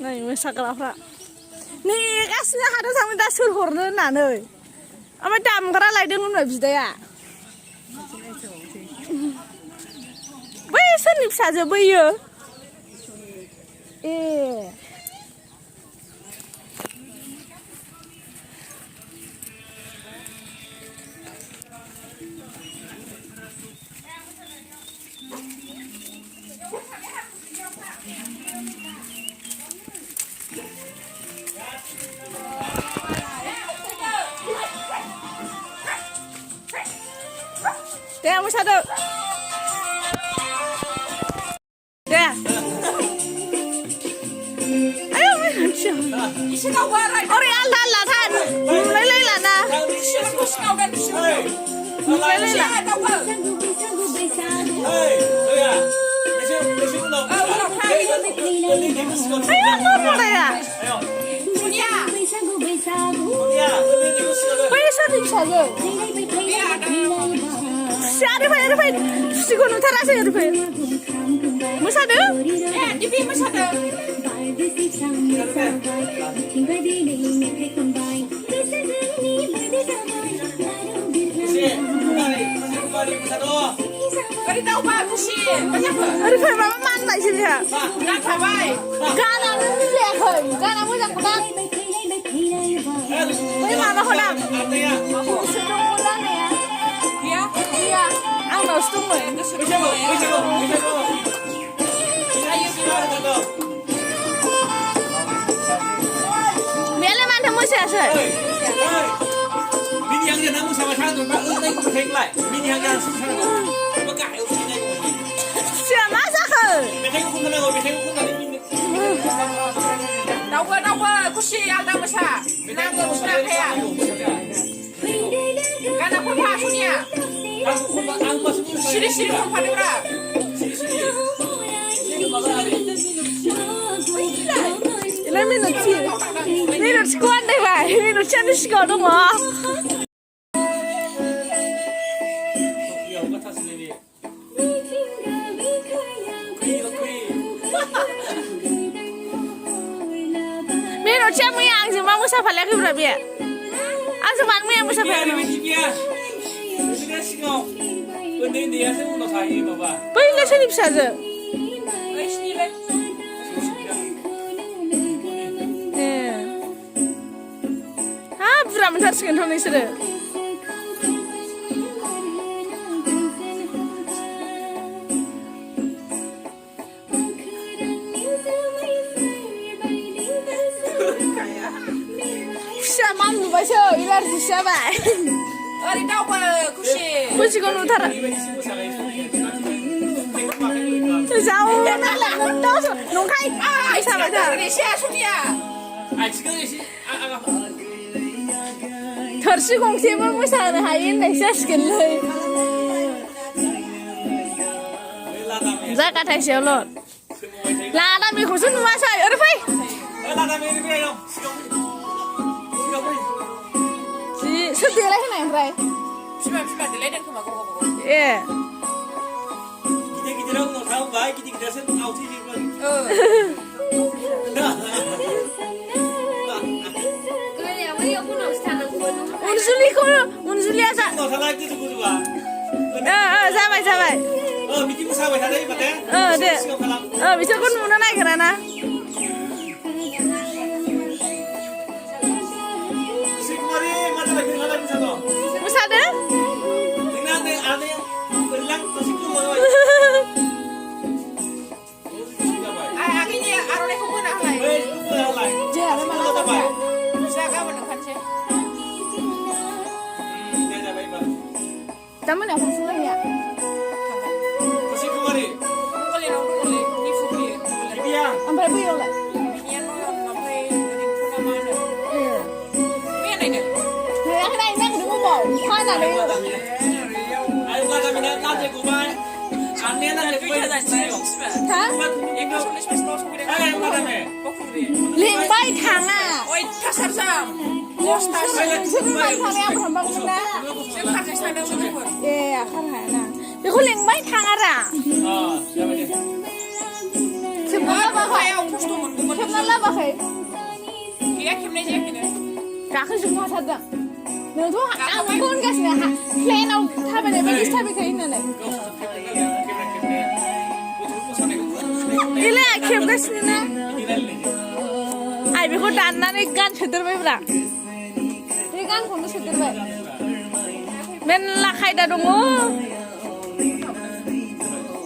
नै मोसाग्राफ्रा नेगासिनो हाथायाव थांनो दा सोर हरनो होननानै ओमफ्राय दामग्रा लायदोंमोन बिदाया बै सोरनि फिसाजो बैयो ए deh mau satu deh ayo ori Allah Allah tan lele lana lele lana ayo apa ya पैसा दिन्छु Siapa Siku nutara sih Arif Musada Dipi Musada Kari tahu pak kusi Arif mama mana sih dia Gak tahu Gak namu lihat Gak namu yang pedang Wih mama kodam Aku sedang ulang ya Iya, aku nggak setuju. Biarlah mana musim asal. Mini yang dia namu sama saya tu, pak, ini aku pakai lagi. Mini yang dia sama saya tu, pakai aku sini aku. Siapa masak ke? Pakai aku kena aku, pakai aku kena ini. Tahu aku sih ada masak. Namu sudah kaya. Karena aku pasnya. Siri kompa dura. Ini minut sekuan deh, Pak. Minut cantik sekali dong, Mak. Minut cantik yang cuma musafir lagi berapa ya? Cuma yang musafir. Ini dia sih untuk saya bapak. Baiklah sini bisa aja. Berapa mentar sekian tahun ini sudah. Siapa mamu baca? Ilar siapa? Ari tahu kusi. Kusi kau nutara. Jauh mana lah, tahu so, nongkai. Bisa baca. Indonesia sunia. Tersi kongsi pun bisa ada hari ini saya sekali. Zakat hai siapa? Lada mi khusus nuasa saya, Arifai. Lada mi ini berapa? Sedih lagi nih, Ray. Sudah delay dan kemana? Iya. Kita orang nggak tahu baik, kita sih tahu sih juga. Unsuli asa. Nggak salah itu juga. Sampai. Bikin sampai tadi pakai. Deh. Bisa kan mau naik ke mana? Musada? Ini ada yang berulang terus itu mau. Akhirnya arone kumuna halai. Kumuna halai. Jangan malah apa? Bisa kamu menekan sih. Kamu nak fungsi ya? Terus kemari. Boleh ni fuki. Biang. Ambil biang lah. Ini sampai dari mana mana. Iya. Mana ini? Yang lain nak dulu mau. Mana ni? Ayo kita minat nanti kubai. Aneh nanti kubai dah sih. Hah? Yang kau sudah spesial sudah. Ayo mana ni? Limbai thang ah. Oi, kasar sam. Limbai thang yang berapa benda? Saya kasih saya sudah. Iya, kan hana. Dia kau limbai thang ada. Siapa dia? Sebenarnya apa? Saya ungkus tu mun. Sebenarnya apa? Kia kimne je kine. गाखोजोबनो हाथारदों नोंथ' आं नोंखौ होनगासिनो प्लेनाव थाबायनाय बायदिसो थाबायखायो होननानै इलाय खेबगासिनो ना आइ बेखौ दाननानै गान सोदेरबायब्रा बे गानखौनो सोदेरबाय मेरला खायदा दङ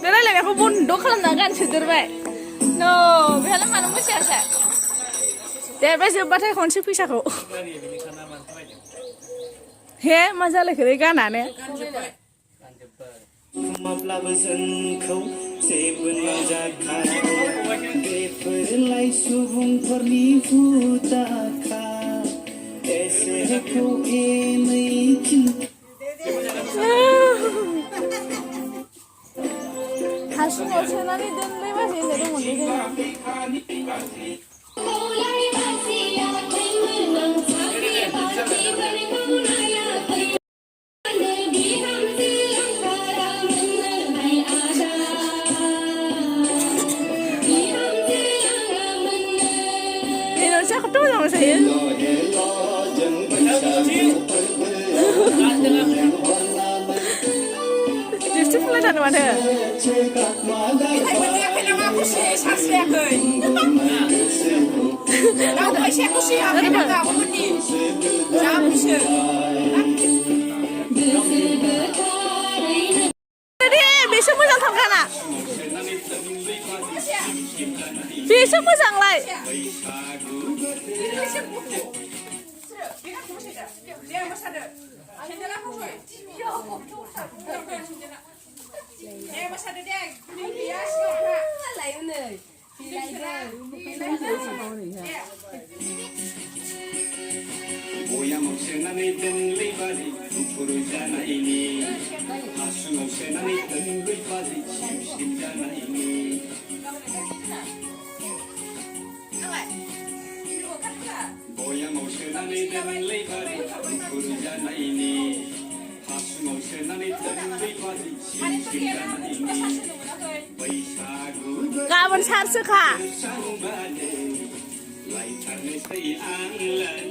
बे रायलायनायखौ बन्द' खालामना गान सोदेरबाय न' बेहालाय मानो मोसायासै दे बे जोब्बाथाय खनसे फैसाखौ हे मा जालायखो गानानो माब्लाबो जोंखौ जेबो नुजाखाया बेफोरलाय सुबुंफोरनि हुदाखा एसेखौ एनै हासुङाव सोनानै दोनलै बाजै होननाय दंमोनलै जोंनाव Indonesia ketemu sama saya. Justru mulai dari mana? Dia kena aku sih saksiakeun. Lau kai sih aku sih apa dah aku meni. Jam sih. Tadi besok moजां थांखाना. Besok मोजांलाय. Dia masada. Sendal aku sih. Dia masada dia. Dia sih. Lại này thì lại đây Boya moksenani denglei bali purujana ini Asu moksenani denglei bali shimshana ini Boya moksenani denglei bali purujana ini Asu moksenani denglei bali shimshana ini Baisagu Gaban sarsो kak. sang bade Lai tarne sei anglan